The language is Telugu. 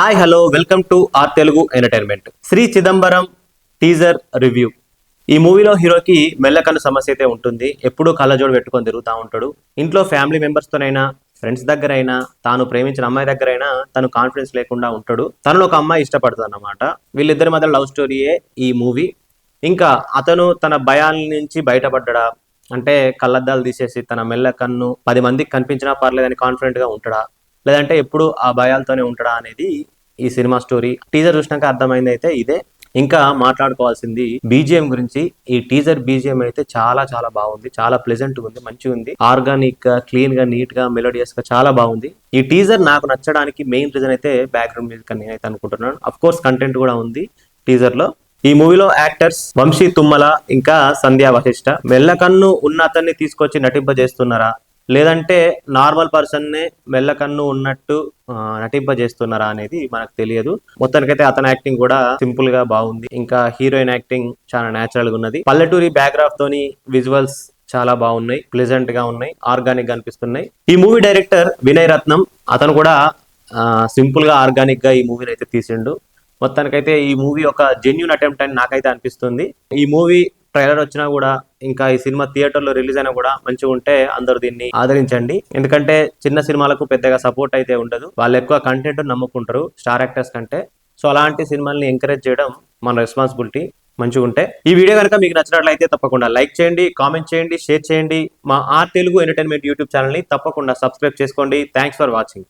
Hi hello welcome to R Telugu entertainment. Shri Chidambaram teaser review. ఈ మూవీలో హీరోకి మెల్లకన్ను సమస్య అయితే ఉంటుంది. ఎప్పుడూ కళ్ళజోడు పెట్టుకొని తిరుగుతూ ఉంటాడు. ఇంట్లో ఫ్యామిలీ మెంబర్స్తోనైనా ఫ్రెండ్స్ దగ్గరైనా తాను ప్రేమించిన అమ్మాయి దగ్గరైనా తను కాన్ఫిడెన్స్ లేకుండా ఉంటాడు. తనను ఒక అమ్మాయి ఇష్టపడుతుంది అన్నమాట. వీళ్ళిద్దరి మధ్య లవ్ స్టోరీయే ఈ మూవీ. ఇంకా అతను తన భయాల నుంచి బయటపడ్డా, అంటే కళ్ళద్దాలు తీసేసి తన మెల్ల కన్ను 10 మందికి కనిపించినా పర్లేదని కాన్ఫిడెంట్ గా ఉంటాడా, లేదంటే ఎప్పుడు ఆ భయాలతోనే ఉంటాడా అనేది ఈ సినిమా స్టోరీ. టీజర్ చూసినాక అర్థమైంది అయితే ఇదే. ఇంకా మాట్లాడుకోవాల్సింది బీజిఎం గురించి. ఈ టీజర్ బీజిఎం అయితే చాలా చాలా బాగుంది, చాలా ప్లెజెంట్ ఉంది, మంచిగా ఉంది. ఆర్గానిక్ గా, క్లీన్ గా, నీట్ గా, మెలోడియస్ గా చాలా బాగుంది. ఈ టీజర్ నాకు నచ్చడానికి మెయిన్ రీజన్ అయితే బ్యాక్గ్రౌండ్ మ్యూజిక్ అని నేనైతే అనుకుంటున్నాను. అఫ్ కోర్స్ కంటెంట్ కూడా ఉంది టీజర్ లో. ఈ మూవీలో యాక్టర్స్ వంశీ తుమ్మల ఇంకా సంధ్యా వశిష్ట. మెల్లకన్ను ఉన్న అతన్ని తీసుకొచ్చి నటింపజేస్తున్నారా, లేదంటే నార్మల్ పర్సన్ నే మెల్లకన్ను ఉన్నట్టు నటింపజేస్తున్నారా అనేది మనకు తెలియదు. మొత్తానికైతే అతని యాక్టింగ్ కూడా సింపుల్ గా బాగుంది. ఇంకా హీరోయిన్ యాక్టింగ్ చాలా నేచురల్ గా ఉన్నది. పల్లెటూరి బ్యాక్గ్రాఫ్ తోని విజువల్స్ చాలా బాగున్నాయి, ప్లెజెంట్ గా ఉన్నాయి, ఆర్గానిక్ గా అనిపిస్తున్నాయి. ఈ మూవీ డైరెక్టర్ వినయ్ రత్నం. అతను కూడా సింపుల్ గా ఆర్గానిక్ గా ఈ మూవీని అయితే తీసిండు. మొత్తానికైతే ఈ మూవీ ఒక జెన్యూన్ అటెంప్ట్ అని నాకైతే అనిపిస్తుంది. ఈ మూవీ ట్రైలర్ వచ్చినా కూడా, ఇంకా ఈ సినిమా థియేటర్ లో రిలీజ్ అయినా కూడా మంచిగా ఉంటే అందరూ దీన్ని ఆదరించండి. ఎందుకంటే చిన్న సినిమాలకు పెద్దగా సపోర్ట్ అయితే ఉండదు. వాళ్ళు ఎక్కువ కంటెంట్ నమ్ముకుంటారు స్టార్ యాక్టర్స్ కంటే. సో అలాంటి సినిమాల్ని ఎంకరేజ్ చేయడం మన రెస్పాన్సిబిలిటీ. మంచిగా ఉంటే ఈ వీడియో కనుక మీకు నచ్చినట్లయితే తప్పకుండా లైక్ చేయండి, కామెంట్ చేయండి, షేర్ చేయండి. మా R Telugu entertainment YouTube channel ని తప్పకుండా సబ్స్క్రైబ్ చేసుకోండి. Thanks for watching.